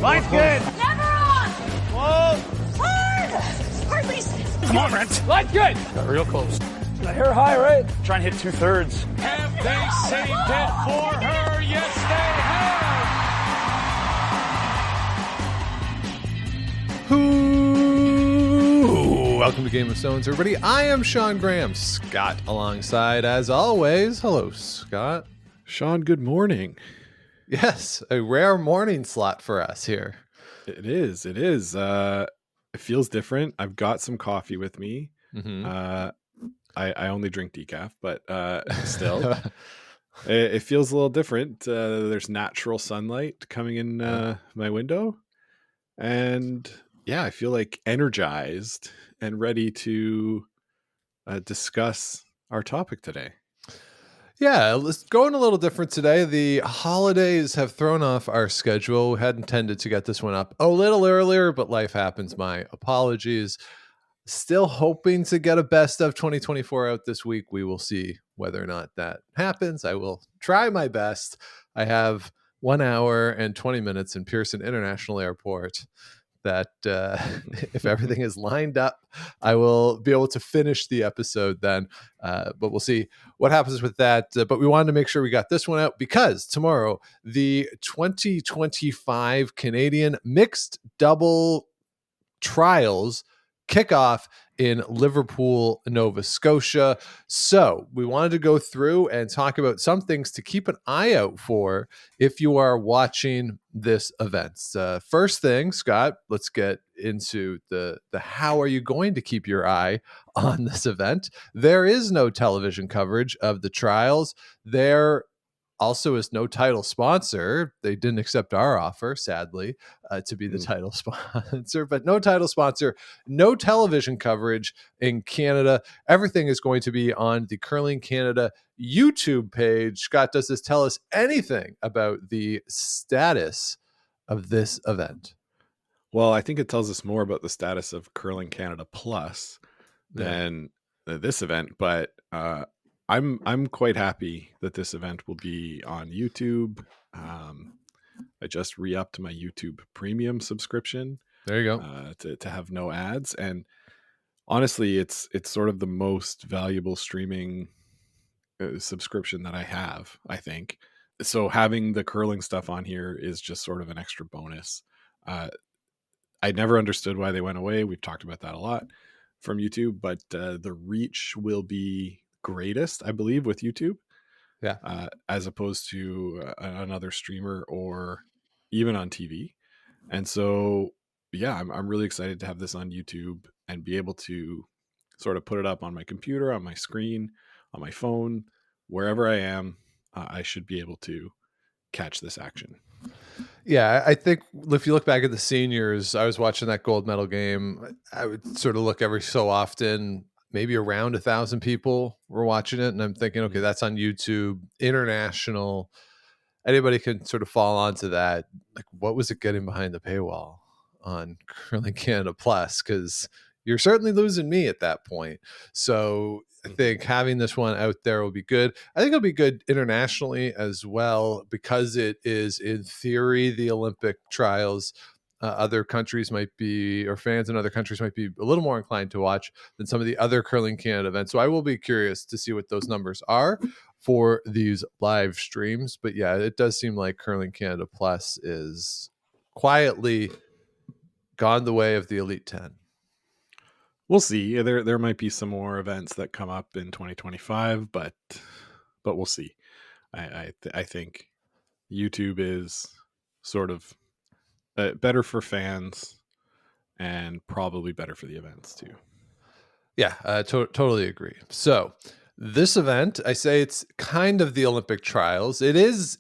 Line's good. Never on. Whoa. Hard. Please. Come on, Brent. Line's good. Got real close. The hair high, right? Try and hit 2/3. Have they saved it for her? Yes, they have. Welcome to Game of Stones, everybody. I am Sean Graham. Scott alongside, as always. Hello, Scott. Sean, good morning. Yes, a rare morning slot for us here. It is. It feels different. I've got some coffee with me. Mm-hmm. I only drink decaf, but still, it feels a little different. There's natural sunlight coming in my window, and yeah, I feel like energized and ready to discuss our topic today. Yeah, it's going a little different today. The holidays have thrown off our schedule. We had intended to get this one up a little earlier, but life happens. My apologies. Still hoping to get a best of 2024 out this week. We will see whether or not that happens. I will try my best. I have 1 hour and 20 minutes in Pearson International Airport that if everything is lined up, I will be able to finish the episode then. But we'll see what happens with that. But we wanted to make sure we got this one out because tomorrow, the 2025 Canadian Mixed Double Trials kickoff in Liverpool, Nova Scotia. So we wanted to go through and talk about some things to keep an eye out for if you are watching this event. First thing, Scott, let's get into the how are you going to keep your eye on this event. There is no television coverage of the trials. There also is no title sponsor. They didn't accept our offer, sadly, to be the title sponsor, but no title sponsor, no television coverage in Canada. Everything is going to be on the Curling Canada YouTube page. Scott, does this tell us anything about the status of this event? Well, I think it tells us more about the status of Curling Canada Plus than this event, but I'm quite happy that this event will be on YouTube. I just re-upped my YouTube Premium subscription. There you go. To have no ads, and honestly, it's sort of the most valuable streaming subscription that I have, I think. So having the curling stuff on here is just sort of an extra bonus. I never understood why they went away. We've talked about that a lot from YouTube, but the reach will be greatest, I believe, with YouTube, as opposed to another streamer or even on TV. And so, yeah, I'm really excited to have this on YouTube and be able to sort of put it up on my computer, on my screen, on my phone, wherever I am. I should be able to catch this action. Yeah, I think if you look back at the seniors, I was watching that gold medal game. I would sort of look every so often. Maybe around 1,000 people were watching it. And I'm thinking, okay, that's on YouTube, international. Anybody can sort of fall onto that. Like, what was it getting behind the paywall on Curling Canada Plus? Because you're certainly losing me at that point. So I think having this one out there will be good. I think it'll be good internationally as well because it is, in theory, the Olympic trials. Other countries might be, or fans in other countries might be a little more inclined to watch than some of the other Curling Canada events. So I will be curious to see what those numbers are for these live streams. But yeah, it does seem like Curling Canada Plus is quietly gone the way of the Elite 10. We'll see. There might be some more events that come up in 2025, but we'll see. I think YouTube is sort of better for fans and probably better for the events too. Yeah, totally agree. So this event, I say it's kind of the Olympic trials. It is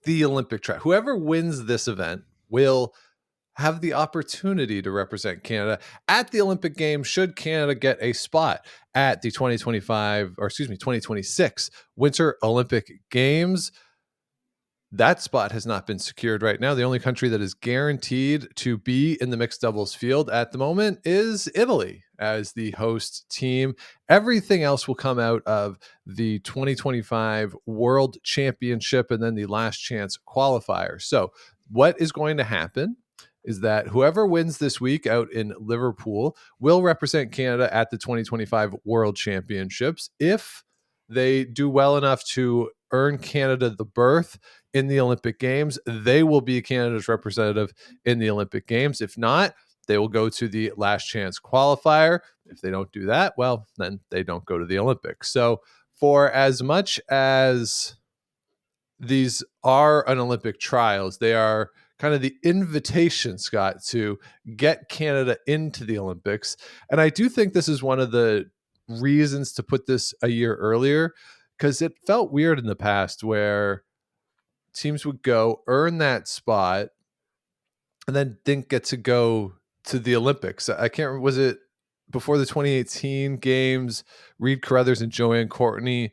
the Olympic trial. Whoever wins this event will have the opportunity to represent Canada at the Olympic Games should Canada get a spot at the 2026 Winter Olympic Games. That spot has not been secured right now. The only country that is guaranteed to be in the mixed doubles field at the moment is Italy as the host team. Everything else will come out of the 2025 World Championship and then the last chance qualifier. So what is going to happen is that whoever wins this week out in Liverpool will represent Canada at the 2025 World Championships. If they do well enough to earn Canada the berth in the Olympic Games, they will be Canada's representative in the Olympic Games. If not, they will go to the last chance qualifier. If they don't do that, well, then they don't go to the Olympics. So for as much as these are an Olympic trials, they are kind of the invitation, Scott, to get Canada into the Olympics. And I do think this is one of the reasons to put this a year earlier, because it felt weird in the past where teams would go earn that spot and then didn't get to go to the Olympics. I can't remember, was it before the 2018 games, Reed Carruthers and Joanne Courtney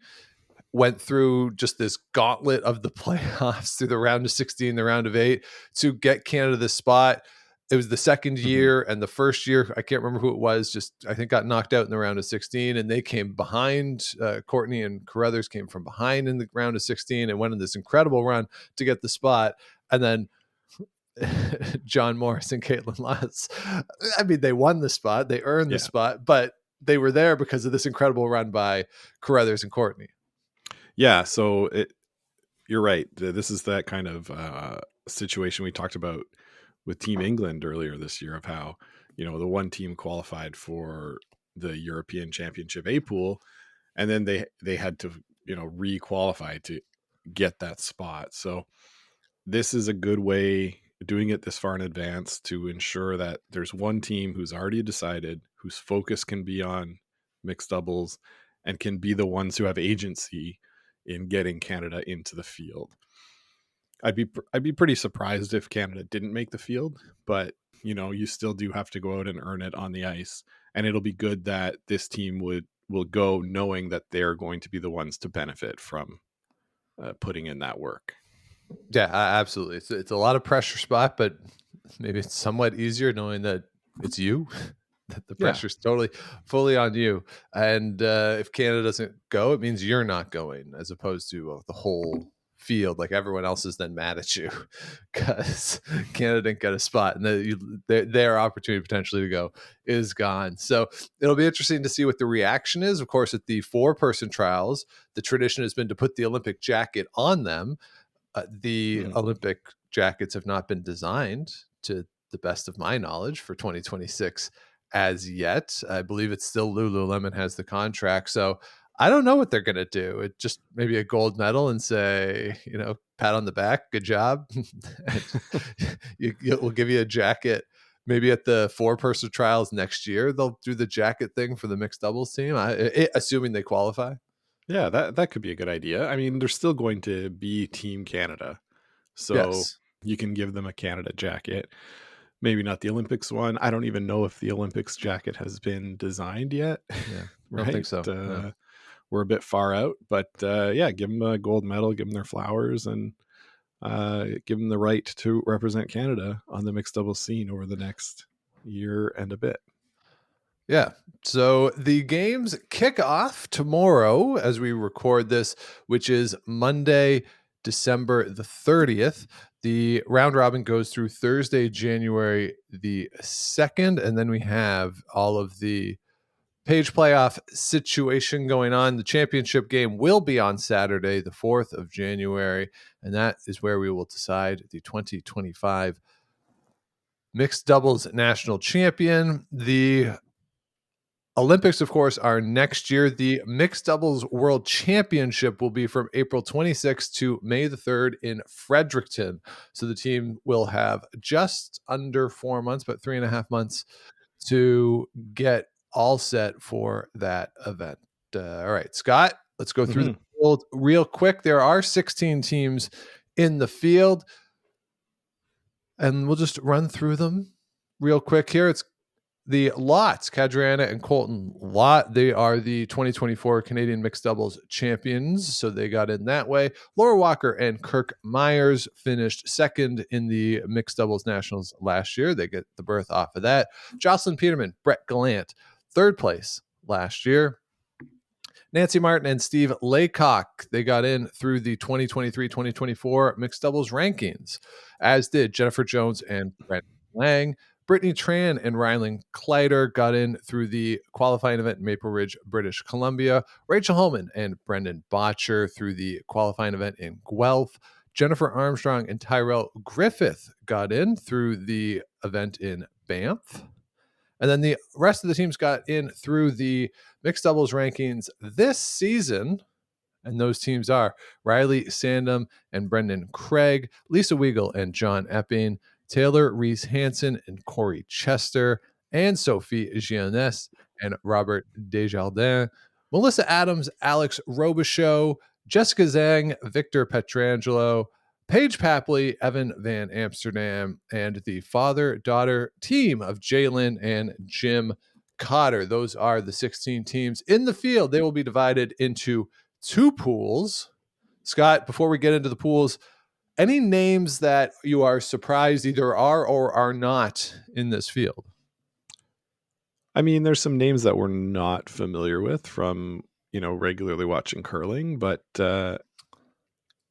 went through just this gauntlet of the playoffs through the round of 16, the round of 8 to get Canada this spot. It was the second year, and the first year, I can't remember who it was, just I think got knocked out in the round of 16, and they came behind. Courtney and Carruthers came from behind in the round of 16 and went on this incredible run to get the spot. And then John Morris and Caitlin Lutz, I mean, they won the spot, they earned the spot, but they were there because of this incredible run by Carruthers and Courtney. Yeah, so you're right. This is that kind of situation we talked about with Team England earlier this year, of how, the one team qualified for the European Championship A pool, and then they had to, re-qualify to get that spot. So this is a good way, doing it this far in advance, to ensure that there's one team who's already decided, whose focus can be on mixed doubles and can be the ones who have agency in getting Canada into the field. I'd be pretty surprised if Canada didn't make the field, but you still do have to go out and earn it on the ice, and it'll be good that this team will go knowing that they're going to be the ones to benefit from putting in that work. Yeah, absolutely. It's a lot of pressure spot, but maybe it's somewhat easier knowing that it's you. That the pressure's totally fully on you. And if Canada doesn't go, it means you're not going, as opposed to the whole field. Like everyone else is then mad at you because Canada didn't get a spot, and their opportunity potentially to go is gone. So it'll be interesting to see what the reaction is. Of course, at the 4-person trials, the tradition has been to put the Olympic jacket on them. The Olympic jackets have not been designed, to the best of my knowledge, for 2026 as yet. I believe it's still Lululemon has the contract. So I don't know what they're going to do. It just maybe a gold medal and say, pat on the back, good job. We'll give you a jacket. Maybe at the 4-person trials next year, they'll do the jacket thing for the mixed doubles team, assuming they qualify. Yeah, that could be a good idea. I mean, they're still going to be Team Canada, so you can give them a Canada jacket. Maybe not the Olympics one. I don't even know if the Olympics jacket has been designed yet. Yeah, right? I don't think so. No. We're a bit far out, but give them a gold medal, give them their flowers, and give them the right to represent Canada on the mixed doubles scene over the next year and a bit. Yeah. So the games kick off tomorrow as we record this, which is Monday, December the 30th. The round robin goes through Thursday, January the 2nd. And then we have all of the page playoff situation going on. The championship game will be on Saturday, the 4th of January. And that is where we will decide the 2025 mixed doubles national champion. The Olympics, of course, are next year. The Mixed Doubles World Championship will be from April 26th to May the 3rd in Fredericton. So the team will have just under 4 months, but 3.5 months to get all set for that event. All right, Scott, let's go through the field real quick. There are 16 teams in the field, and we'll just run through them real quick here. It's the Lotts, Kadriana and Colton Lott. They are the 2024 Canadian Mixed Doubles champions, so they got in that way. Laura Walker and Kirk Myers finished second in the Mixed Doubles Nationals last year. They get the berth off of that. Jocelyn Peterman, Brett Gallant, third place last year. Nancy Martin and Steve Laycock, they got in through the 2023-2024 Mixed Doubles rankings, as did Jennifer Jones and Brent Lang. Brittany Tran and Rylan Kleider got in through the qualifying event in Maple Ridge, British Columbia. Rachel Holman and Brendan Botcher through the qualifying event in Guelph. Jennifer Armstrong and Tyrell Griffith got in through the event in Banff. And then the rest of the teams got in through the mixed doubles rankings this season. And those teams are Riley Sandham and Brendan Craig, Lisa Weigel and John Epping, Taylor Reese Hansen and Corey Chester, and Sophie Jeunesse and Robert Desjardins, Melissa Adams, Alex Robichaux, Jessica Zhang, Victor Petrangelo, Paige Papley, Evan Van Amsterdam, and the father-daughter team of Jalen and Jim Cotter. Those are the 16 teams in the field. They will be divided into 2 pools. Scott, before we get into the pools, any names that you are surprised either are or are not in this field? I mean, there's some names that we're not familiar with from, regularly watching curling, but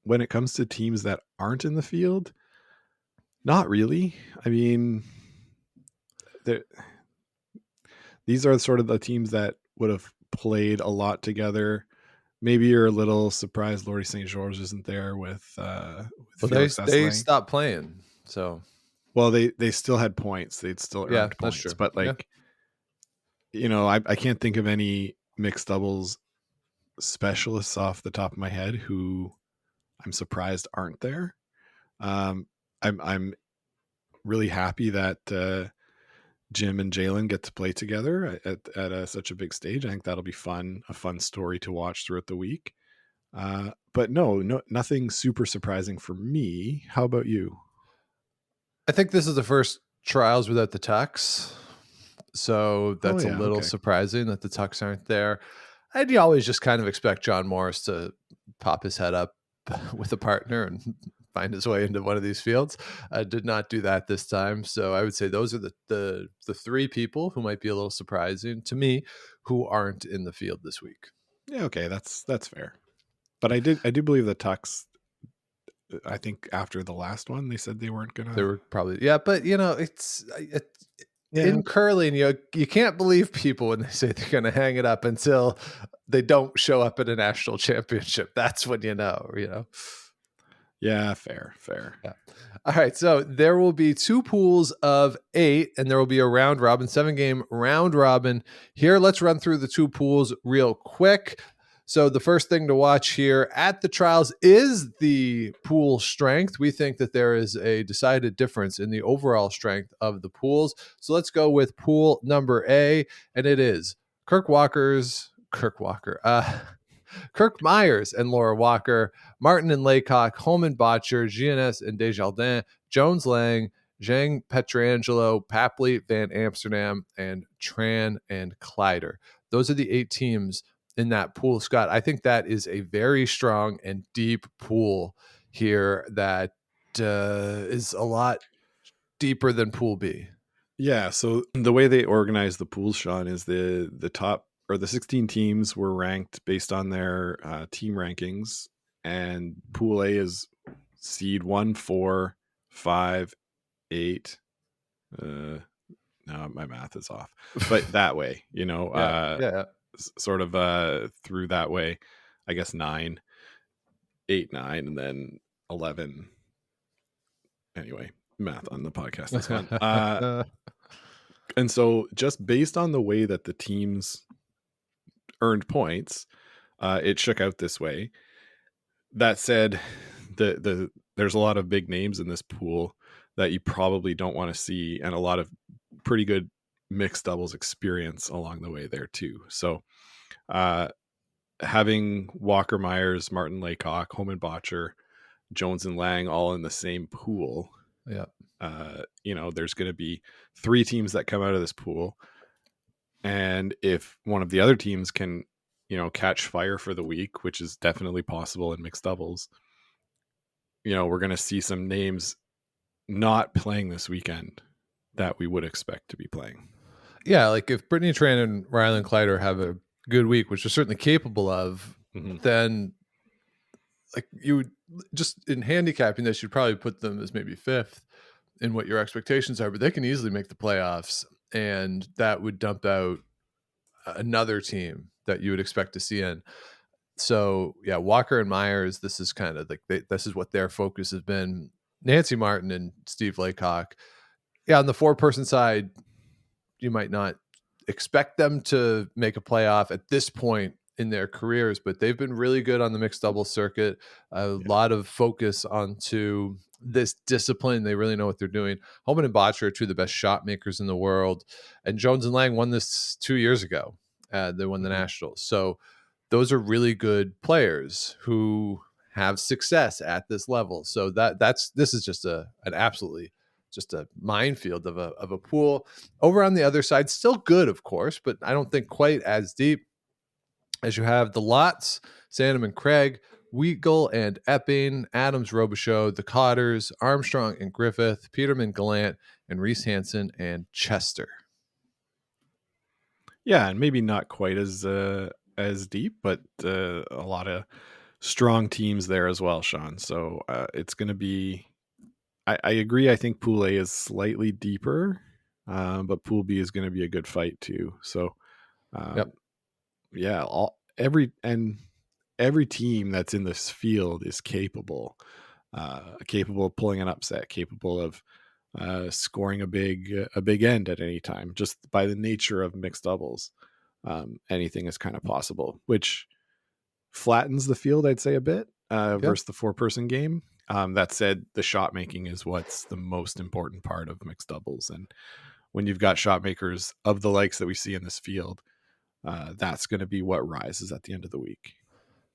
when it comes to teams that aren't in the field, not really. I mean, these are sort of the teams that would have played a lot together. Maybe you're a little surprised Laurie St. George isn't there with Felix they stopped playing. So, well, they still had points. They'd still earned points. True. But I can't think of any mixed doubles specialists off the top of my head who I'm surprised aren't there. I'm really happy that Jim and Jalen get to play together at such a big stage. I think that'll be fun, a fun story to watch throughout the week. But no, nothing super surprising for me. How about you? I think this is the first trials without the Tucks. So that's a little surprising that the Tucks aren't there. And you always just kind of expect John Morris to pop his head up with a partner and find his way into one of these fields. Did not do that this time. So I would say those are the 3 people who might be a little surprising to me who aren't in the field this week. Yeah, okay, that's fair. But I do believe the Tucks, I think after the last one, they said they weren't gonna. They were probably, but it's in curling, you can't believe people when they say they're going to hang it up until they don't show up at a national championship. That's when you know. Yeah, fair. Yeah. All right, so there will be 2 pools of 8, and there will be a round robin, 7-game round robin. Here, let's run through the 2 pools real quick. So the first thing to watch here at the trials is the pool strength. We think that there is a decided difference in the overall strength of the pools. So let's go with pool number A, and it is Kirk Myers and Laura Walker, Martin and Laycock, Holman Botcher, Jeunesse and Desjardins, Jones Lang, Zhang Petrangelo, Papley, Van Amsterdam, and Tran and Kleider. Those are the 8 teams in that pool. Scott, I think that is a very strong and deep pool here that is a lot deeper than Pool B. Yeah, so the way they organize the pools, Sean, is the top or the 16 teams were ranked based on their team rankings, and Pool A is seed 1, 4, 5, 8. No, my math is off, but that way, sort of through that way, I guess 9, 8, 9, and then 11. Anyway, math on the podcast is fun. And so just based on the way that the teams earned points, it shook out this way. That said, there's a lot of big names in this pool that you probably don't want to see, and a lot of pretty good mixed doubles experience along the way there too. So having Walker Myers, Martin Laycock, Holman Botcher, Jones and Lang all in the same pool, there's going to be 3 teams that come out of this pool, and if one of the other teams can catch fire for the week, which is definitely possible in mixed doubles, we're going to see some names not playing this weekend that we would expect to be playing. Yeah, like if Brittany Tran and Rylan Kleider have a good week, which they're certainly capable of, then like you would just in handicapping this, you'd probably put them as maybe 5th. in what your expectations are, but they can easily make the playoffs, and that would dump out another team that you would expect to see in. So yeah, Walker and Myers, this is kind of like this is what their focus has been. Nancy Martin and Steve Laycock. Yeah, on the 4-person side, you might not expect them to make a playoff at this point in their careers, but they've been really good on the mixed doubles circuit. A lot of focus onto this discipline. They really know what they're doing. Homan and Botcher are two of the best shot makers in the world. And Jones and Lang won this 2 years ago. They won the Nationals. So those are really good players who have success at this level. So this is just an absolutely just a minefield of a pool. Over on the other side, still good, of course, but I don't think quite as deep as you have the Lots, Sandham and Craig, Weigel and Epping, Adams, Robichaud, the Cotters, Armstrong and Griffith, Peterman, Gallant, and Reese Hansen and Chester. Yeah, and maybe not quite as deep, but a lot of strong teams there as well, Sean. So it's going to be. I agree. I think Pool A is slightly deeper, but Pool B is going to be a good fight too. So, yeah, every team that's in this field is capable of pulling an upset, capable of scoring a big end at any time. Just by the nature of mixed doubles, anything is kind of possible, which flattens the field, I'd say, a bit versus the 4-person game. That said, the shot making is what's the most important part of mixed doubles. And when you've got shot makers of the likes that we see in this field, that's going to be what rises at the end of the week.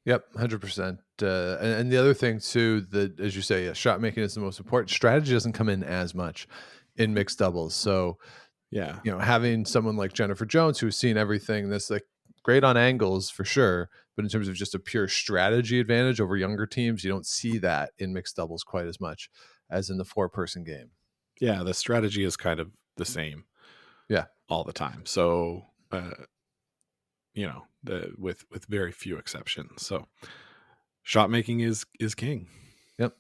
Yep, 100%. And the other thing too, that as you say, shot making is the most important. Strategy doesn't come in as much in mixed doubles. So yeah, having someone like Jennifer Jones who's seen everything, that's like great on angles for sure, but in terms of just a pure strategy advantage over younger teams, you don't see that in mixed doubles quite as much as in the 4-person game. Yeah, the strategy is kind of the same. Yeah, all the time. So, with very few exceptions. So, shot making is king. Yep.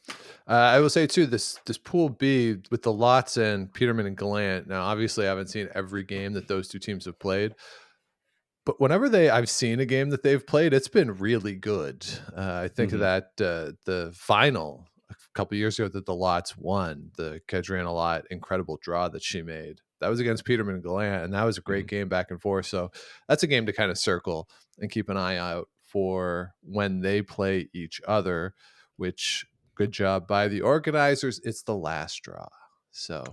I will say too, this Pool B with the Lots and Peterman and Gallant. Now, obviously, I haven't seen every game that those two teams have played, but whenever I've seen a game that they've played, it's been really good. I think that the final a couple years ago that the Lots won, the Kedriana Lot incredible draw that she made, that was against Peterman and Gallant, and that was a great game back and forth. So that's a game to kind of circle and keep an eye out for when they play each other, which good job by the organizers. It's the last draw. So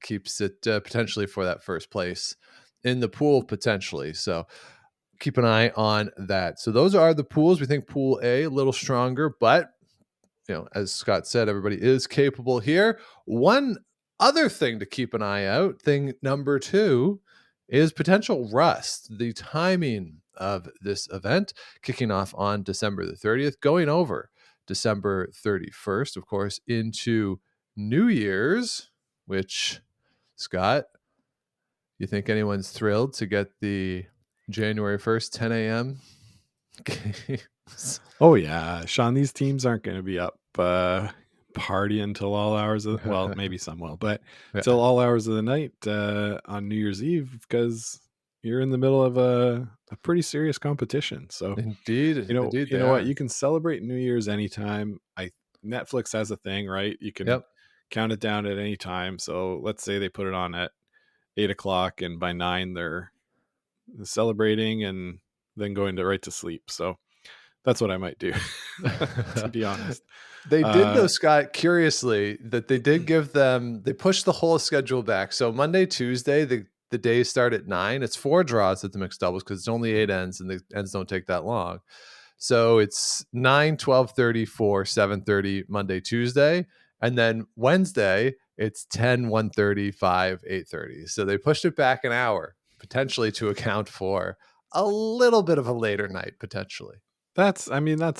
keeps it potentially for that first place in the pool potentially. So keep an eye on that. So those are the pools. We think Pool A a little stronger, but as Scott said, everybody is capable here. One other thing to keep an eye out, thing number 2, is potential rust. The timing of this event kicking off on December the 30th, going over December 31st, of course, into New Year's, which, Scott, you think anyone's thrilled to get the January 1st, 10 a.m. games? Oh, yeah. Sean, these teams aren't going to be up partying until all hours of, well, maybe some will, but till all hours of the night on New Year's Eve, because you're in the middle of a pretty serious competition. So indeed, you know what? You can celebrate New Year's anytime. Netflix has a thing, right? You can count it down at any time. So let's say they put it on at 8:00, and by 9 they're celebrating and then going right to sleep. So that's what I might do, to be honest. They did though, Scott, curiously, that they did give them, they pushed the whole schedule back. So Monday, Tuesday, the days start at 9. It's 4 draws at the mixed doubles because it's only 8 ends and the ends don't take that long. So it's 9, 12:30, 4, 7:30 Monday, Tuesday. And then Wednesday, it's 10, 1:30, 5, 8:30. So they pushed it back an hour, potentially to account for a little bit of a later night, potentially. That's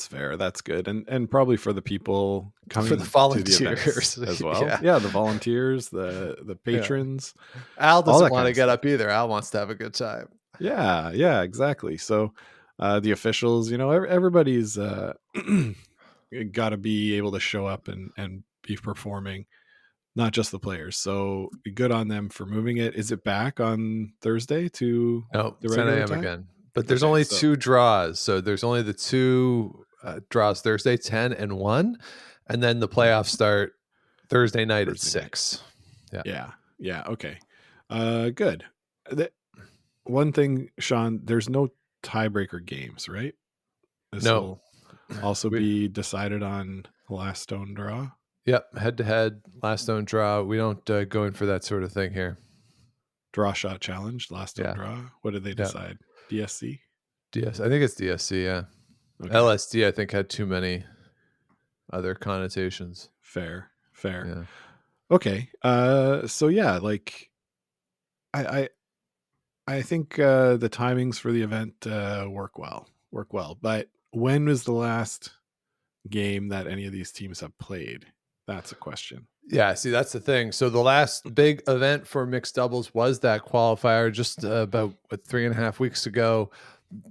fair. That's good. And probably for the people coming for the volunteers to the events as well. Yeah, the volunteers, the patrons. Al doesn't want to get up either. Al wants to have a good time. Yeah, exactly. So the officials, everybody's got to be able to show up and be performing not just the players. So good on them for moving it. Is it back on Thursday to No, the 10 regular a.m. time? again. But there's Okay, only so 2 draws. So there's only the 2 draws Thursday, 10 and 1. And then the playoffs start Thursday night at Thursday night. 6. Yeah. Okay. Good. One thing, Sean, there's no tiebreaker games, right? This No. will also We- be decided on last stone draw. Yep, head to head, last stone draw. We don't go in for that sort of thing here. Draw shot challenge, last stone Yeah. draw. What did they decide? DSC? I think it's DSC, yeah. Okay. LSD, I think, had too many other connotations. Fair. Yeah. Okay. So yeah, like I think the timings for the event work well. But when was the last game that any of these teams have played? That's a question. Yeah, see, that's the thing. So the last big event for mixed doubles was that qualifier just about 3.5 weeks ago.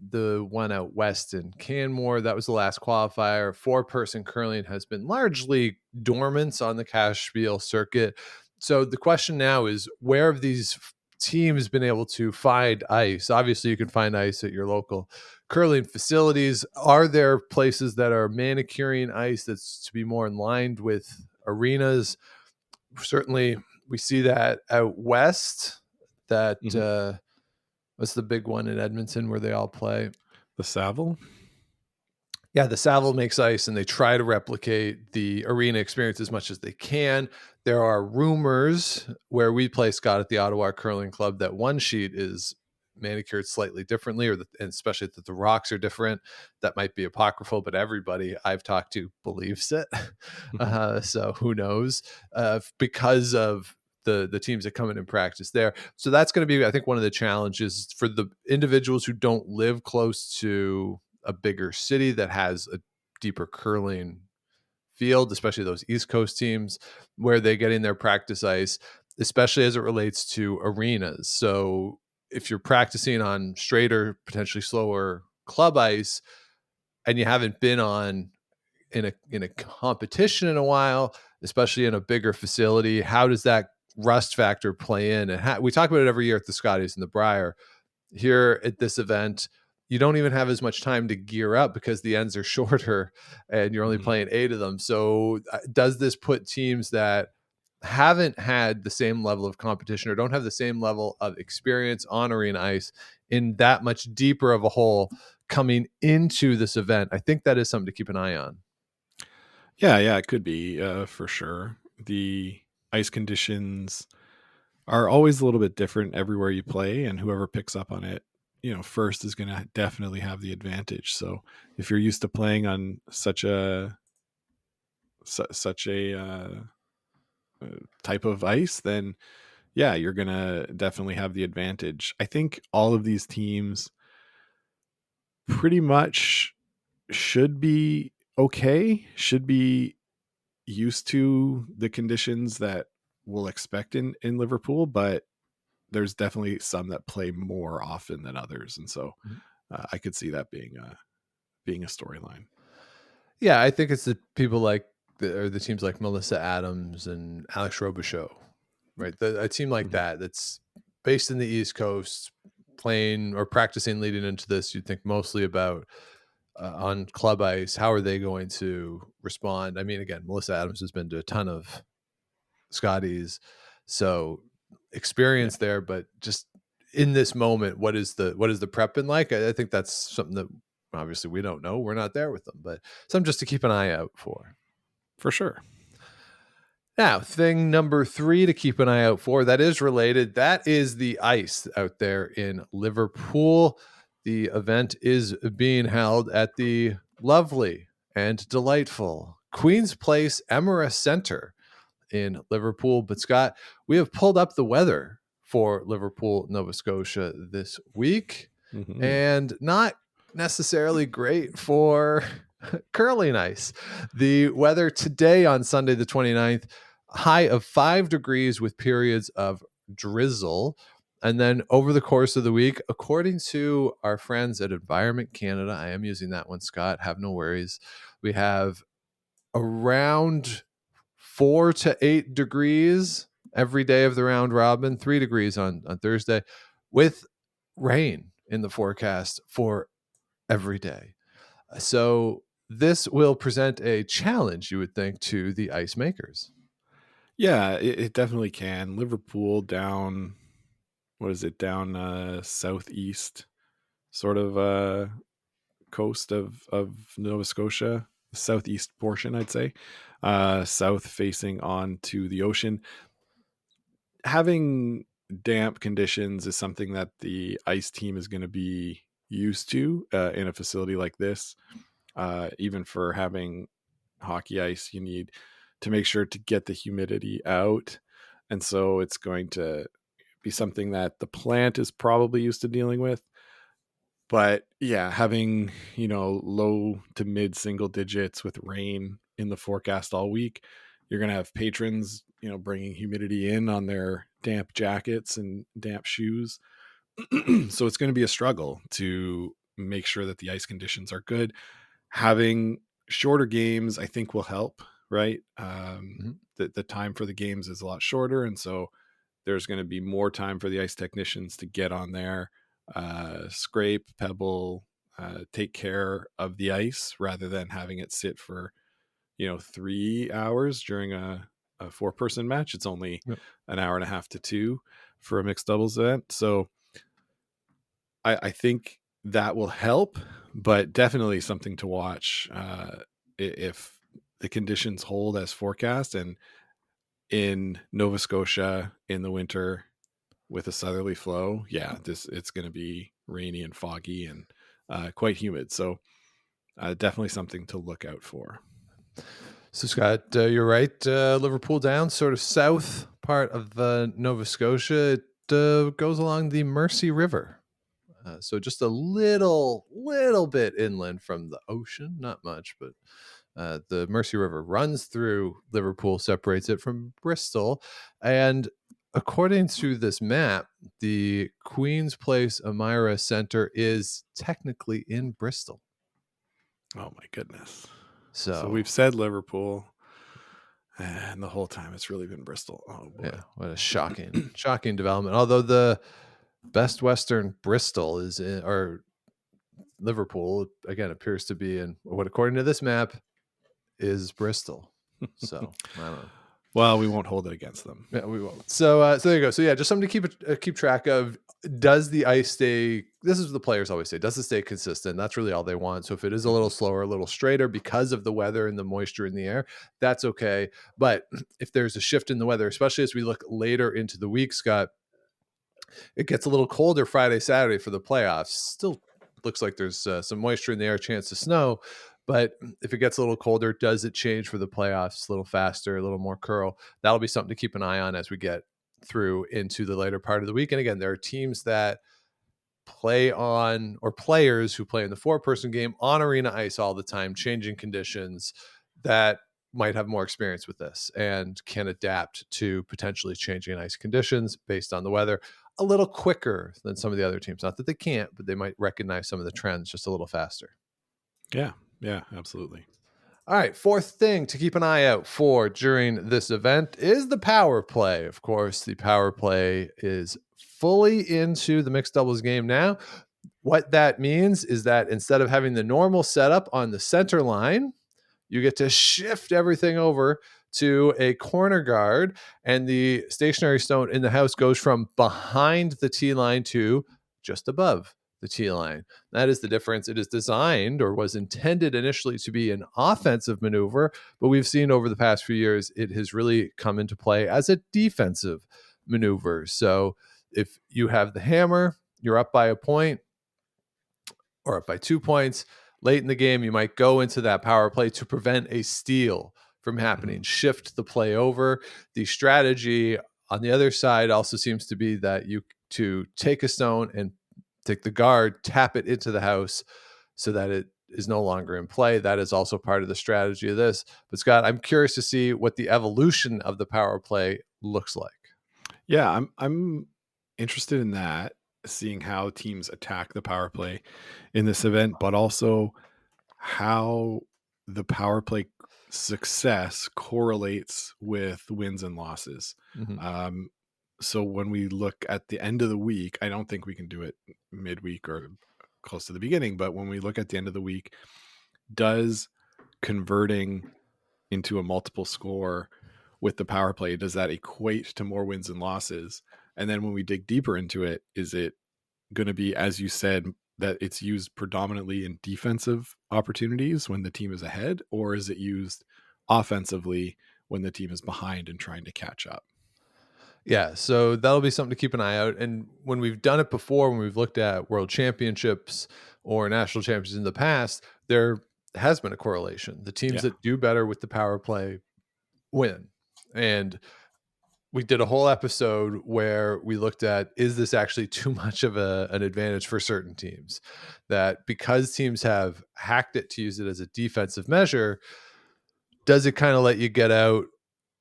The one out west in Canmore, that was the last qualifier. 4-person curling has been largely dormant on the cash spiel circuit. So the question now is, where have these teams been able to find ice? Obviously, you can find ice at your local curling facilities. Are there places that are manicuring ice that's to be more in line with arenas? Certainly we see that out west. That what's the big one in Edmonton where they all play? The Savile? Yeah, the Savile makes ice, and they try to replicate the arena experience as much as they can. There are rumors where we play, Scott, at the Ottawa Curling Club, that one sheet is manicured slightly differently, and especially that the rocks are different. That might be apocryphal, but everybody I've talked to believes it. So who knows? Because of the teams that come in and practice there. So that's going to be, I think, one of the challenges for the individuals who don't live close to a bigger city that has a deeper curling field, especially those East Coast teams, where they're getting their practice ice, especially as it relates to arenas. So if you're practicing on straighter, potentially slower club ice, and you haven't been on in a competition in a while, especially in a bigger facility, how does that rust factor play in? And we talk about it every year at the Scotties and the Briar. Here at this event, you don't even have as much time to gear up because the ends are shorter and you're only playing 8 of them. So does this put teams that haven't had the same level of competition or don't have the same level of experience on arena ice in that much deeper of a hole coming into this event? I think that is something to keep an eye on. Yeah, it could be for sure. The ice conditions are always a little bit different everywhere you play, and whoever picks up on it, first is going to definitely have the advantage. So if you're used to playing on such a type of ice, then yeah, you're going to definitely have the advantage. I think all of these teams pretty much should be okay, should be used to the conditions that we'll expect in Liverpool, but there's definitely some that play more often than others, and so I could see that being a storyline. Yeah, I think it's the people like the teams like Melissa Adams and Alex Robichaud, right? A team like that's based in the East Coast, playing or practicing leading into this. You'd think mostly about on club ice. How are they going to respond? I mean, again, Melissa Adams has been to a ton of Scotties, so experience there, but just in this moment, what is the prep been like? I think that's something that obviously we don't know. We're not there with them, but something just to keep an eye out for sure. Now, thing number 3 to keep an eye out for that is related. That is the ice out there in Liverpool. The event is being held at the lovely and delightful Queen's Place Emirates Centre in Liverpool. But Scott, we have pulled up the weather for Liverpool, Nova Scotia this week, and not necessarily great for curling ice. The weather today on Sunday the 29th, high of 5 degrees with periods of drizzle. And then over the course of the week, according to our friends at Environment Canada, I am using that one, Scott, have no worries, we have around 4 to 8 degrees every day of the round robin, 3 degrees on Thursday, with rain in the forecast for every day. So this will present a challenge, you would think, to the ice makers. Yeah, it definitely can. Liverpool down, what is it, down southeast sort of coast of Nova Scotia, the southeast portion, I'd say, south facing onto the ocean. Having damp conditions is something that the ice team is going to be used to in a facility like this. Even for having hockey ice, you need to make sure to get the humidity out. And so it's going to be something that the plant is probably used to dealing with. But yeah, having, low to mid single digits with rain in the forecast all week, you're going to have patrons, bringing humidity in on their damp jackets and damp shoes. So it's going to be a struggle to make sure that the ice conditions are good. Having shorter games, I think, will help, right? The time for the games is a lot shorter. And so there's going to be more time for the ice technicians to get on there, scrape, pebble, take care of the ice rather than having it sit for 3 hours during a 4-person match. It's only an hour and a half to 2 for a mixed doubles event. So I think that will help, but definitely something to watch if the conditions hold as forecast. And in Nova Scotia in the winter with a southerly flow, it's going to be rainy and foggy and quite humid. So definitely something to look out for. So Scott, you're right. Liverpool down, sort of south part of Nova Scotia. It goes along the Mersey River. So just a little bit inland from the ocean, not much, but the Mersey River runs through Liverpool, separates it from Bristol. And according to this map, the Queen's Place Amira Center is technically in Bristol. Oh my goodness. So we've said Liverpool, and the whole time it's really been Bristol. Oh boy. Yeah, what a shocking development. Although the Best Western Bristol is in, or Liverpool again appears to be in what, according to this map, is Bristol. So I don't know. Well, we won't hold it against them. Yeah, we won't. So there you go. So yeah, just something to keep track of. Does the ice stay? This is what the players always say. Does it stay consistent? That's really all they want. So if it is a little slower, a little straighter because of the weather and the moisture in the air, that's okay. But if there's a shift in the weather, especially as we look later into the week, Scott, it gets a little colder Friday, Saturday for the playoffs. Still looks like there's some moisture in the air, chance of snow. But if it gets a little colder, does it change for the playoffs a little faster, a little more curl? That'll be something to keep an eye on as we get through into the later part of the week. And again, there are teams that play on, or players who play in the 4-person game on arena ice all the time, changing conditions, that might have more experience with this and can adapt to potentially changing ice conditions based on the weather a little quicker than some of the other teams. Not that they can't, but they might recognize some of the trends just a little faster. Yeah, absolutely. All right, fourth thing to keep an eye out for during this event is the power play. Of course, the power play is fully into the mixed doubles game now. What that means is that instead of having the normal setup on the center line, you get to shift everything over to a corner guard, and the stationary stone in the house goes from behind the tee line to just above the tee line. That is the difference. It is designed, or was intended initially, to be an offensive maneuver, but we've seen over the past few years it has really come into play as a defensive maneuver. So if you have the hammer, you're up by a point or up by 2 points late in the game, you might go into that power play to prevent a steal from happening, shift the play over. The strategy on the other side also seems to be that you to take a stone and take the guard, tap it into the house so that it is no longer in play. That is also part of the strategy of this. But Scott, I'm curious to see what the evolution of the power play looks like. Yeah, I'm interested in that, seeing how teams attack the power play in this event, but also how the power play success correlates with wins and losses. Mhm. So when we look at the end of the week, I don't think we can do it midweek or close to the beginning, but when we look at the end of the week, does converting into a multiple score with the power play, does that equate to more wins and losses? And then when we dig deeper into it, is it going to be, as you said, that it's used predominantly in defensive opportunities when the team is ahead, or is it used offensively when the team is behind and trying to catch up? Yeah, so that'll be something to keep an eye out. And when we've done it before, when we've looked at world championships or national champions in the past, there has been a correlation. The teams Yeah. that do better with the power play win. And we did a whole episode where we looked at, is this actually too much of an advantage for certain teams? That because teams have hacked it to use it as a defensive measure, does it kind of let you get out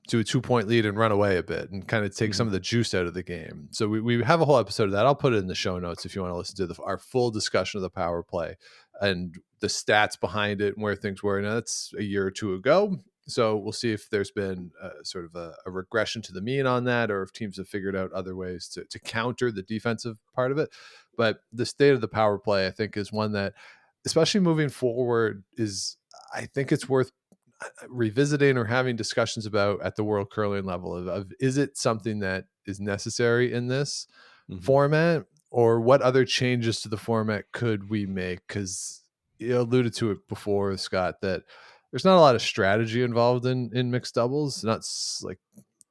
to a 2-point lead and run away a bit and kind of take some of the juice out of the game? So we have a whole episode of that. I'll put it in the show notes if you want to listen to our full discussion of the power play and the stats behind it and where things were. Now, that's a year or two ago. So we'll see if there's been sort of a regression to the mean on that, or if teams have figured out other ways to counter the defensive part of it. But the state of the power play, I think, is one that, especially moving forward, I think it's worth revisiting or having discussions about at the world curling level of is it something that is necessary in this format, or what other changes to the format could we make? Because you alluded to it before, Scott, that there's not a lot of strategy involved in mixed doubles. Not like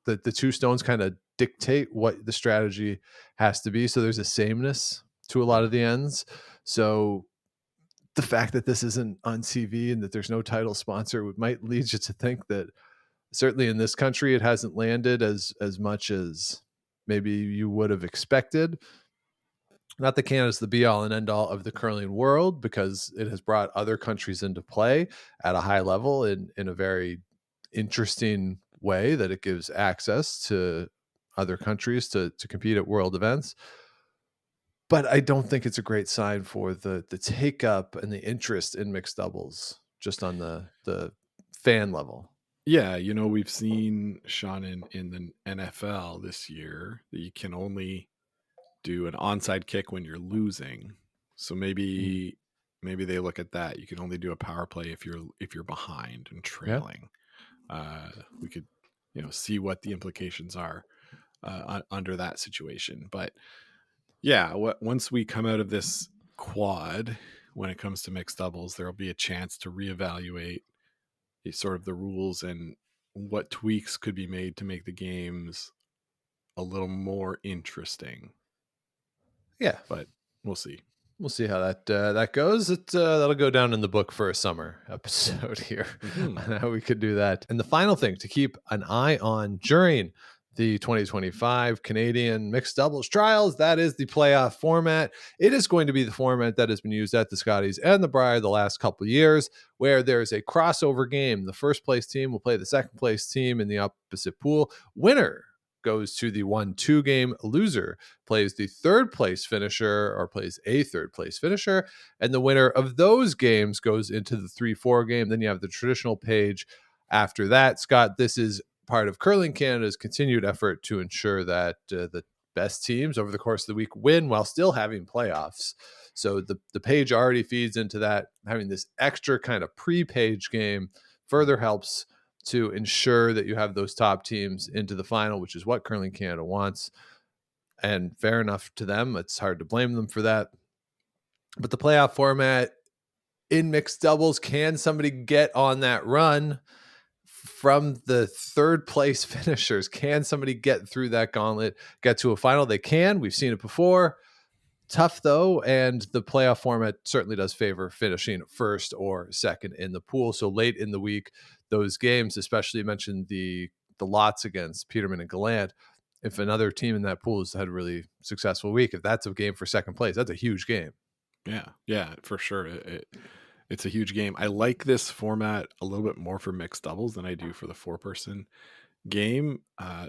the two stones kind of dictate what the strategy has to be. So there's a sameness to a lot of the ends. So the fact that this isn't on TV and that there's no title sponsor might lead you to think that certainly in this country it hasn't landed as much as maybe you would have expected. Not that Canada's the be all and end all of the curling world, because it has brought other countries into play at a high level in a very interesting way, that it gives access to other countries to compete at world events. But I don't think it's a great sign for the take up and the interest in mixed doubles just on the fan level. Yeah, we've seen, Sean, in the NFL this year that you can only do an onside kick when you're losing. So maybe they look at that. You can only do a power play if you're behind and Yeah. trailing. We could see what the implications are under that situation. But yeah, once we come out of this quad, when it comes to mixed doubles, there'll be a chance to reevaluate sort of the rules and what tweaks could be made to make the games a little more interesting. Yeah, But we'll see. We'll see how that goes. That'll go down in the book for a summer episode here on how we could do that. And the final thing to keep an eye on during the 2025 Canadian mixed doubles trials, that is the playoff format. It is going to be the format that has been used at the Scotties and the Brier the last couple of years, where there's a crossover game. The first place team will play the second place team in the opposite pool. Winner goes to the 1-2 game. Loser plays the third place finisher, or plays a third place finisher, and the winner of those games goes into the 3-4 game. Then you have the traditional page after that. Scott, this is part of Curling Canada's continued effort to ensure that the best teams over the course of the week win while still having playoffs. So the page already feeds into that. Having this extra kind of pre-page game further helps to ensure that you have those top teams into the final, which is what Curling Canada wants. And fair enough to them. It's hard to blame them for that. But the playoff format in mixed doubles, can somebody get on that run from the third place finishers? Can somebody get through that gauntlet, get to a final? They can. We've seen it before. Tough, though, and the playoff format certainly does favor finishing first or second in the pool. So late in the week, those games, especially you mentioned the lots against Peterman and Gallant, if another team in that pool has had a really successful week, if that's a game for second place, that's a huge game. Yeah, for sure. It's a huge game. I like this format a little bit more for mixed doubles than I do for the 4-person game,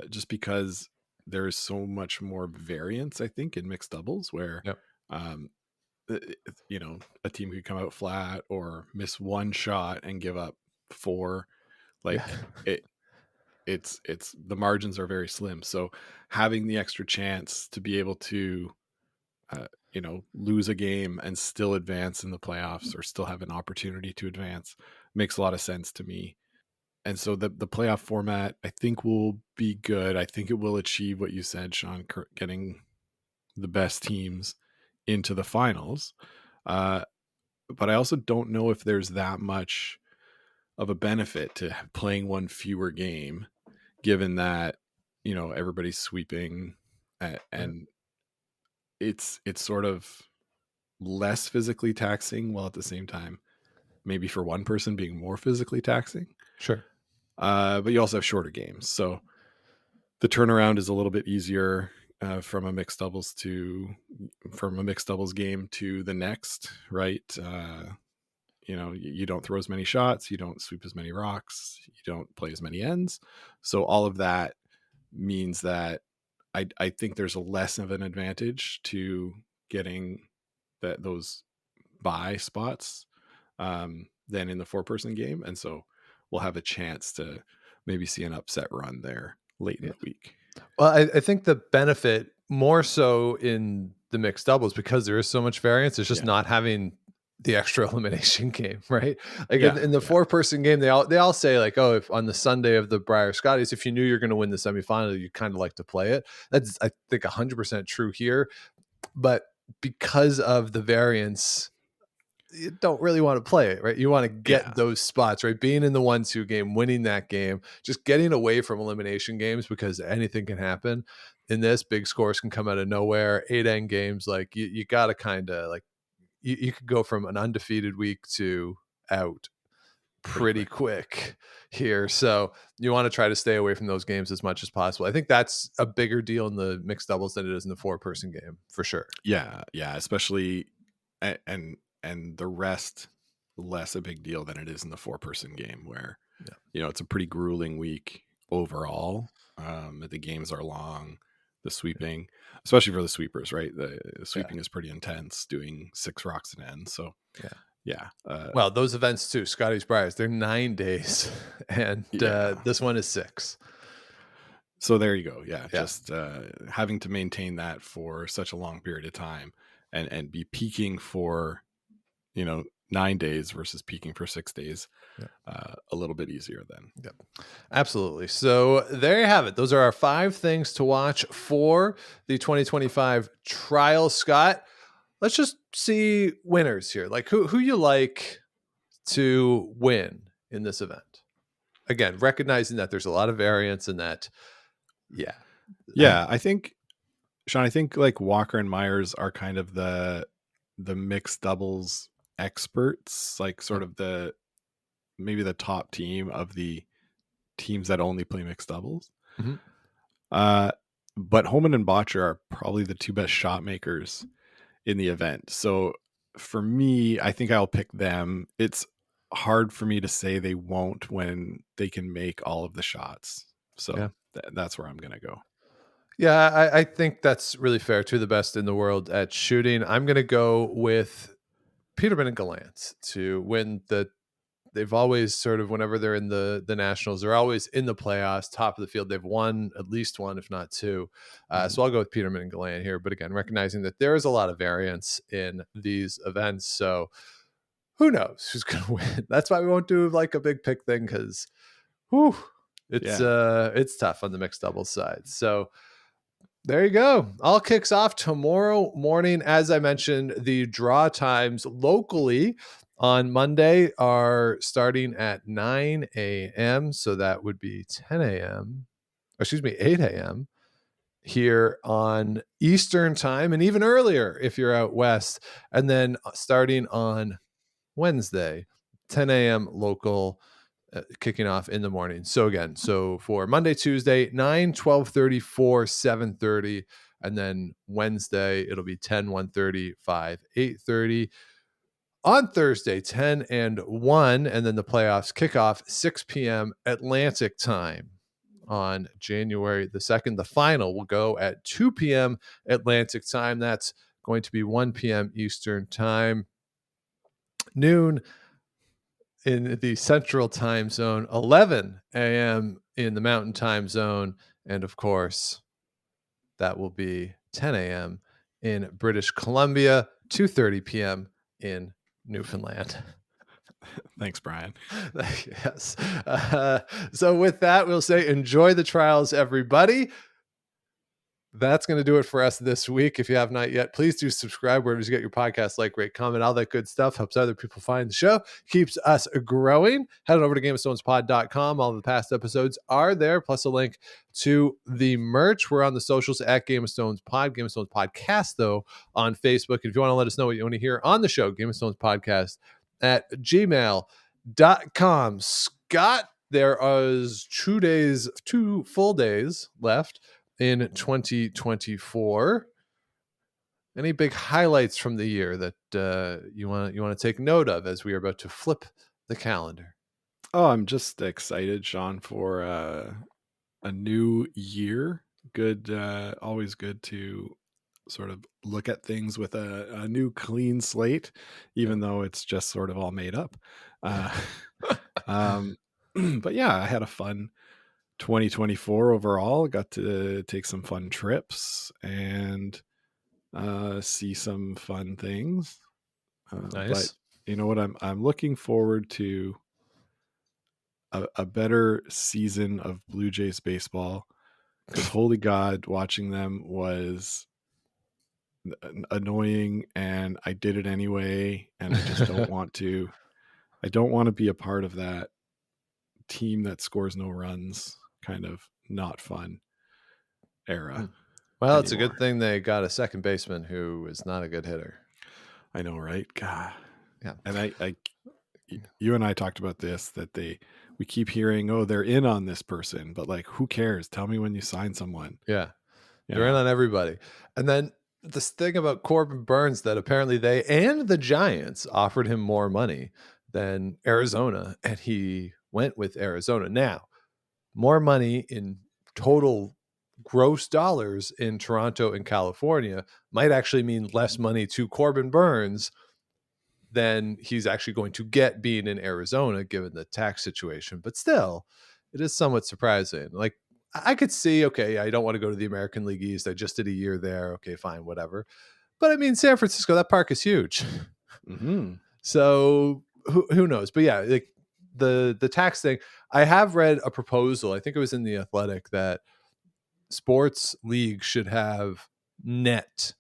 just because there is so much more variance, I think, in mixed doubles, where Yep. a team could come out flat or miss one shot and give up 4. Like it's the margins are very slim. So having the extra chance to be able to lose a game and still advance in the playoffs or still have an opportunity to advance makes a lot of sense to me. And so the playoff format, I think, will be good. I think it will achieve what you said, Sean, getting the best teams into the finals. But I also don't know if there's that much of a benefit to playing one fewer game, given that, everybody's sweeping and it's sort of less physically taxing, while at the same time, maybe for one person being more physically taxing. Sure. But you also have shorter games. So the turnaround is a little bit easier from a mixed doubles game to the next, right? You don't throw as many shots, you don't sweep as many rocks, you don't play as many ends. So all of that means that I think there's a less of an advantage to getting those bye spots than in the 4-person game. And so we'll have a chance to maybe see an upset run there late in the week. Well, I think the benefit more so in the mixed doubles, because there is so much variance, is just not having the extra elimination game, right? Like in the 4-person game, they all say like, oh, if on the Sunday of the Briar Scotties, if you knew you're going to win the semifinal, you kind of like to play it. That's, I think, 100% true here. But because of the variance, you don't really want to play it, right? You want to get those spots, right? Being in the 1-2 game, winning that game, just getting away from elimination games, because anything can happen in this. Big scores can come out of nowhere. 8 end games, like you got to kind of like, you could go from an undefeated week to out pretty quick here. So you want to try to stay away from those games as much as possible. I think that's a bigger deal in the mixed doubles than it is in the 4-person game, for sure. Yeah. Especially, and the rest less a big deal than it is in the 4-person game, where it's a pretty grueling week overall. The games are long, the sweeping, especially for the sweepers, right? The sweeping is pretty intense, doing 6 rocks and ends. So well, those events too, Scotty's Briars, they're 9 days, and this one is 6. So there you go. Just having to maintain that for such a long period of time and be peaking for 9 days versus peaking for 6 days, a little bit easier then. Yep, absolutely. So there you have it. Those are our 5 things to watch for the 2025 trial. Scott, let's just see winners here. Like who you like to win in this event. Again, recognizing that there's a lot of variance in that. I think, Sean, like Walker and Myers are kind of the mixed doubles experts, like sort of maybe the top team of the teams that only play mixed doubles. Mm-hmm. But Homan and Botcher are probably the 2 best shot makers in the event. So for me, I think I'll pick them. It's hard for me to say they won't when they can make all of the shots. So that's where I'm going to go. Yeah, I think that's really fair. 2 of the best in the world at shooting. I'm going to go with Peterman and Gallant to win they've always sort of, whenever they're in the Nationals, they're always in the playoffs, top of the field. They've won at least 1, if not 2. So I'll go with Peterman and Gallant here. But again, recognizing that there is a lot of variance in these events. So who knows who's going to win? That's why we won't do like a big pick thing, because it's tough on the mixed doubles side. So there you go. All kicks off tomorrow morning. As I mentioned, the draw times locally on Monday are starting at 9 a.m. So that would be 10 a.m. 8 a.m. here on Eastern time, and even earlier if you're out west. And then starting on Wednesday, 10 a.m. local, kicking off in the morning. So again, for Monday, Tuesday, 9, 12:30, 4, 7:30, and then Wednesday, it'll be 10, 1:30, 5, 8:30. On Thursday, 10 and 1, and then the playoffs kick off 6 p.m. Atlantic time on January the 2nd. The final will go at 2 p.m. Atlantic time. That's going to be 1 p.m. Eastern time, noon in the Central Time Zone, 11 a.m. in the Mountain Time Zone, and of course, that will be 10 a.m. in British Columbia, 2:30 p.m. in Newfoundland. Thanks, Brian. Yes. So with that, we'll say enjoy the trials, everybody. That's going to do it for us this week. If you have not yet, please do subscribe wherever you get your podcast, like, rate, comment, all that good stuff. Helps other people find the show, keeps us growing. Head on over to GameOfThronesPod.com. All of the past episodes are there, plus a link to the merch. We're on the socials at Game of Stones Pod, Game of Stones Podcast, though, on Facebook. And if you want to let us know what you want to hear on the show, Game of Stones Podcast at gmail.com. Scott, there is 2 full days left in 2024. Any big highlights from the year that you want to take note of as we are about to flip the calendar? Oh, I'm just excited, Sean, for a new year. Good, always good to sort of look at things with a new clean slate, even though it's just sort of all made up. But yeah, I had a fun 2024 overall. Got to take some fun trips and see some fun things. Nice. But you know what? I'm looking forward to a better season of Blue Jays baseball, because holy God, watching them was annoying, and I did it anyway, and I just don't want to. I don't want to be a part of that team that scores no runs kind of not fun era. Well, it's a anymore. good thing they got a second baseman who is not a good hitter. I know, right? God. Yeah. And you and I talked about this, that we keep hearing, oh, they're in on this person, but like, who cares? Tell me when you sign someone. Yeah. You They're in know? on everybody. And then this thing about Corbin Burns, that apparently they and the Giants offered him more money than Arizona, and he went with Arizona. Now, more money in total gross dollars in Toronto and California might actually mean less money to Corbin Burns than he's actually going to get being in Arizona, given the tax situation. But still, it is somewhat surprising. Like, I could see, okay, I don't want to go to the American League East. I just did a year there. Okay, fine, whatever. But I mean, San Francisco, that park is huge. Mm-hmm. So who knows? But yeah, like the tax thing, I have read a proposal, I think it was in The Athletic, that sports leagues should have net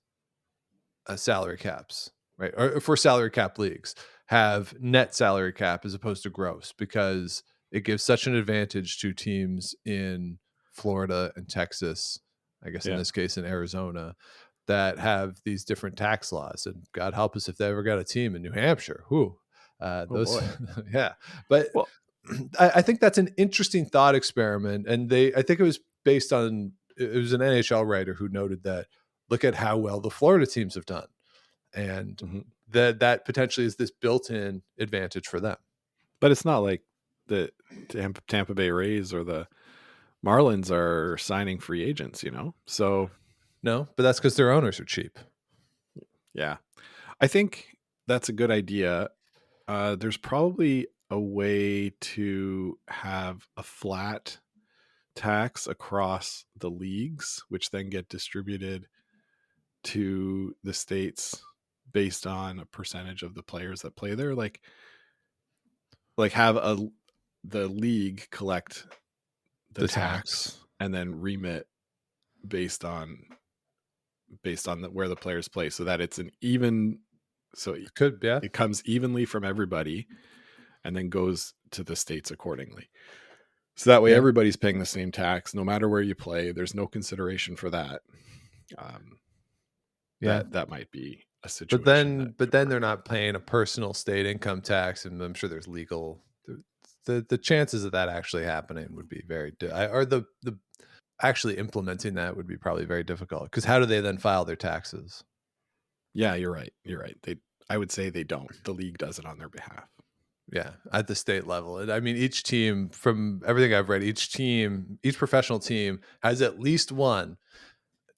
salary caps, right? Or for salary cap leagues, have net salary cap as opposed to gross, because it gives such an advantage to teams in Florida and Texas, I guess in this case in Arizona, that have these different tax laws. And God help us if they ever got a team in New Hampshire. Those, yeah. But Well, I think that's an interesting thought experiment. And I think it was based on, it was an NHL writer who noted that, look at how well the Florida teams have done. And that potentially is this built-in advantage for them. But it's not like the Tampa Bay Rays or the Marlins are signing free agents, you know? So no, but that's because their owners are cheap. Yeah. I think that's a good idea. There's probably a way to have a flat tax across the leagues, which then get distributed to the states based on a percentage of the players that play there. Like have the league collect the tax and then remit based on where the players play, so that it's an even, so it comes evenly from everybody and then goes to the states accordingly. So that way everybody's paying the same tax no matter where you play. There's no consideration for that. That might be a situation. But then they're not paying a personal state income tax, and I'm sure there's legal. The chances of that actually happening would be very, or the actually implementing that would be probably very difficult, because how do they then file their taxes? Yeah, you're right. I would say they don't. The league does it on their behalf. Yeah, at the state level. And I mean, each team, from everything I've read, each professional team has at least one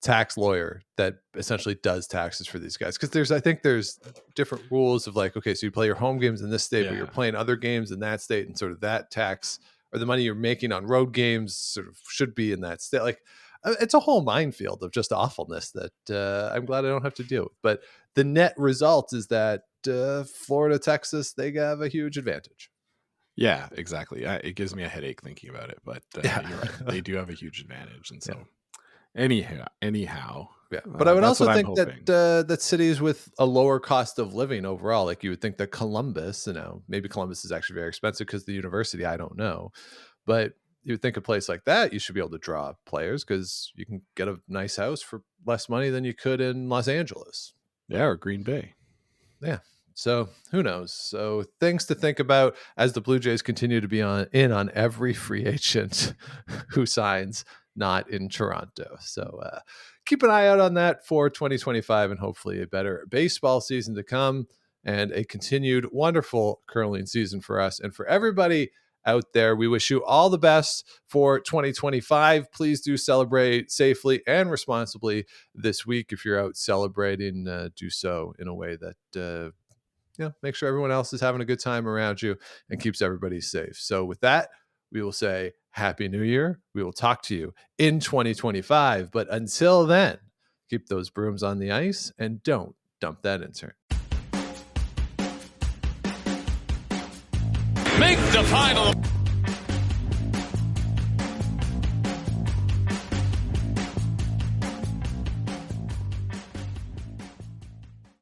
tax lawyer that essentially does taxes for these guys. Because I think there's different rules of like, okay, so you play your home games in this state, but you're playing other games in that state, and sort of that tax or the money you're making on road games sort of should be in that state. Like, it's a whole minefield of just awfulness that I'm glad I don't have to deal with. But the net result is that Florida, Texas, they have a huge advantage. Yeah, exactly. It gives me a headache thinking about it, but you're right. They do have a huge advantage. And so anyhow, yeah. But I would also think hoping. that cities with a lower cost of living overall, like you would think that Columbus, maybe Columbus is actually very expensive because the university, I don't know, but you would think a place like that, you should be able to draw players because you can get a nice house for less money than you could in Los Angeles. Yeah, or Green Bay. Yeah. So who knows? So things to think about as the Blue Jays continue to be in on every free agent who signs not in Toronto. So keep an eye out on that for 2025 and hopefully a better baseball season to come and a continued wonderful curling season for us and for everybody out there. We wish you all the best for 2025. Please do celebrate safely and responsibly this week. If you're out celebrating, do so in a way that make sure everyone else is having a good time around you and keeps everybody safe. So with that, we will say Happy New Year. We will talk to you in 2025. But until then, keep those brooms on the ice and don't dump that intern. Make the final.